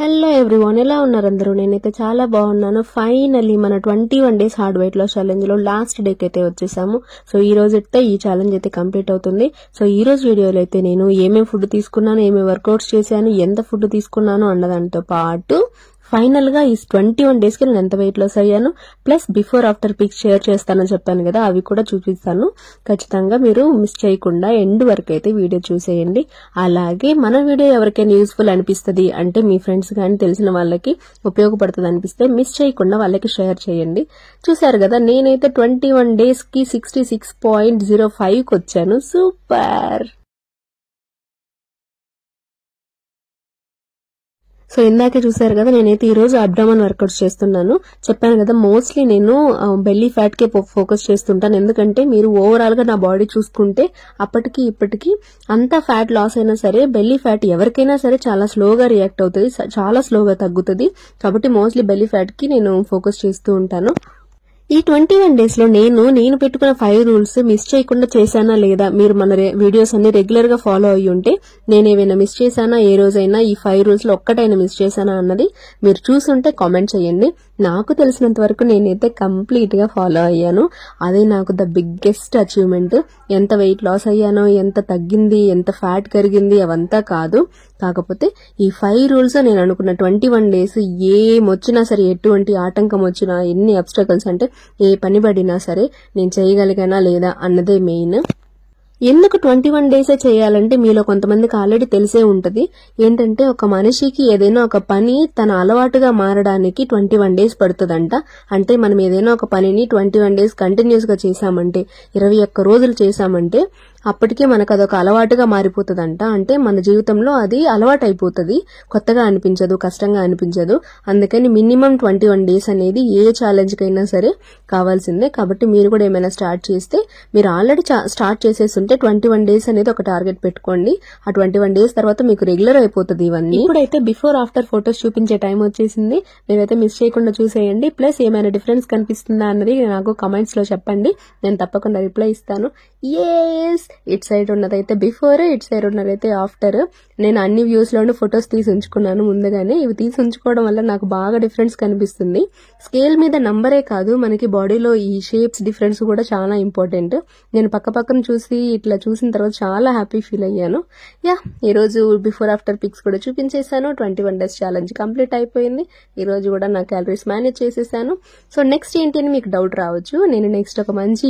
Hello everyone, ఎలా ఉన్నారు అందరూ? నేనైతే చాలా బాగున్నాను. ఫైనల్లీ మన 21 days hard weight loss challenge లో లాస్ట్ డేకి అయితే వచ్చేసాము. సో ఈ రోజు అయితే ఈ ఛాలెంజ్ అయితే కంప్లీట్ అవుతుంది. సో ఈ రోజు వీడియోలో అయితే నేను ఏమేమి ఫుడ్ తీసుకున్నాను, ఏమేమి వర్కౌట్స్ చేశాను, ఎంత ఫుడ్ తీసుకున్నాను అన్నదాంతో పాటు ఫైనల్ గా ఈ 21 డేస్ కి నేను ఎంత వెయిట్ లాస్ అయ్యాను, plus before after pics share చేస్తానని చెప్పాను కదా, అవి కూడా చూపిస్తాను. ఖచ్చితంగా మీరు మిస్ చేయకుండా ఎండ్ వరకు అయితే వీడియో చూసేయండి. అలాగే మన వీడియో ఎవరికైనా యూస్ఫుల్ అనిపిస్తుంది అంటే మీ ఫ్రెండ్స్ కానీ తెలిసిన వాళ్ళకి ఉపయోగపడుతుంది అనిపిస్తే మిస్ చేయకుండా వాళ్ళకి షేర్ చేయండి. చూసారు కదా, నేనైతే 21 డేస్ కి 66.05 కి వచ్చాను. సూపర్. సో ఇందాకే చూసారు కదా, నేనైతే ఈ రోజు అబ్డామన్ వర్కౌట్స్ చేస్తున్నాను. చెప్పాను కదా, మోస్ట్లీ నేను బెల్లీ ఫ్యాట్ కే ఫోకస్ చేస్తుంటాను. ఎందుకంటే మీరు ఓవరాల్ గా నా బాడీ చూసుకుంటే అప్పటికి ఇప్పటికి అంత ఫ్యాట్ లాస్ అయినా సరే బెల్లీ ఫ్యాట్ ఎవరికైనా సరే చాలా స్లోగా రియాక్ట్ అవుతుంది, చాలా స్లోగా తగ్గుతుంది. కాబట్టి మోస్ట్లీ బెల్లీ ఫ్యాట్ కి నేను ఫోకస్ చేస్తూ ఉంటాను. ఈ 21 డేస్ లో నేను పెట్టుకున్న 5 రూల్స్ మిస్ చేయకుండా చేశానా లేదా, మీరు మన వీడియోస్ అన్ని రెగ్యులర్ గా ఫాలో అయ్యి ఉంటే నేనేమైనా మిస్ చేశానా, ఏ రోజైనా ఈ 5 రూల్స్ లో ఒక్కటైనా మిస్ చేశానా అన్నది మీరు చూసుంటే కామెంట్ చేయండి. నాకు తెలిసినంత వరకు నేనైతే కంప్లీట్ గా ఫాలో అయ్యాను. అదే నాకు ద బిగ్గెస్ట్ అచీవ్మెంట్. ఎంత వెయిట్ లాస్ అయ్యానో, ఎంత తగ్గింది, ఎంత ఫ్యాట్ కరిగింది అవంతా కాదు. కాకపోతే ఈ 5 రూల్స్ నేను అనుకున్న 21 డేస్ ఏమొచ్చినా సరే, ఎటువంటి ఆటంకం వచ్చినా, ఎన్ని అబ్స్టకల్స్ అంటే ఏ పని పడినా సరే నేను చేయగలిగానా లేదా అన్నదే మెయిన్. ఎందుకు 21 డేసే చేయాలంటే మీలో కొంతమందికి ఆల్రెడీ తెలిసే ఉంటది. ఏంటంటే ఒక మనిషికి ఏదైనా ఒక పని తన అలవాటుగా మారడానికి 21 డేస్ పడుతుందంట. అంటే మనం ఏదైనా ఒక పనిని 21 డేస్ కంటిన్యూస్ గా చేశామంటే, 21 రోజులు చేశామంటే అప్పటికే మనకు అదొక అలవాటుగా మారిపోతుందంట. అంటే మన జీవితంలో అది అలవాటు అయిపోతుంది, కొత్తగా అనిపించదు, కష్టంగా అనిపించదు. అందుకని మినిమం 21 డేస్ అనేది ఏ ఛాలెంజ్ కైనా సరే కావాల్సిందే. కాబట్టి మీరు కూడా ఏమైనా స్టార్ట్ చేస్తే, మీరు ఆల్రెడీ స్టార్ట్ చేసేస్తుంటే 21 డేస్ అనేది ఒక టార్గెట్ పెట్టుకోండి. ఆ 21 డేస్ తర్వాత మీకు రెగ్యులర్ అయిపోతుంది ఇవన్నీ. ఇప్పుడైతే బిఫోర్ ఆఫ్టర్ ఫొటోస్ చూపించే టైం వచ్చేసింది. మీరైతే మిస్ చేయకుండా చూసేయండి. ప్లస్ ఏమైనా డిఫరెన్స్ కనిపిస్తుందా అన్నది నాకు కమెంట్స్ లో చెప్పండి, నేను తప్పకుండా రిప్లై ఇస్తాను. ఎస్, ఇట్ సైడ్ ఉన్నదైతే బిఫోర్, ఇట్ సైడ్ ఉన్నదైతే ఆఫ్టర్. నేను అన్ని వ్యూస్ లోనూ ఫొటోస్ తీసి ఉంచుకున్నాను ముందుగానే. ఇవి తీసి ఉంచుకోవడం వల్ల నాకు బాగా డిఫరెన్స్ కనిపిస్తుంది. స్కేల్ మీద నంబరే కాదు, మనకి బాడీలో ఈ షేప్స్ డిఫరెన్స్ కూడా చాలా ఇంపార్టెంట్. నేను పక్కన చూసి ఇట్లా చూసిన తర్వాత చాలా హ్యాపీ ఫీల్ అయ్యాను. ఈ రోజు బిఫోర్ ఆఫ్టర్ పిక్స్ కూడా చూపించేశాను. 21 డేస్ ఛాలెంజ్ కంప్లీట్ అయిపోయింది. ఈ రోజు కూడా నా క్యాలరీస్ మేనేజ్ చేసేసాను. సో నెక్స్ట్ ఏంటి అని మీకు డౌట్ రావచ్చు. నేను నెక్స్ట్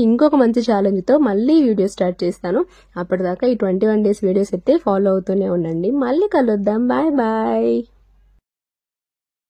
ఇంకొక మంచి ఛాలెంజ్ తో మళ్ళీ వీడియో స్టార్ట్ చేస్తాను. అప్పటిదాకా ఈ 21 డేస్ వీడియోస్ అయితే ఫాలో అవుతూనే ఉండండి. మళ్ళీ కలుద్దాం. Bye bye.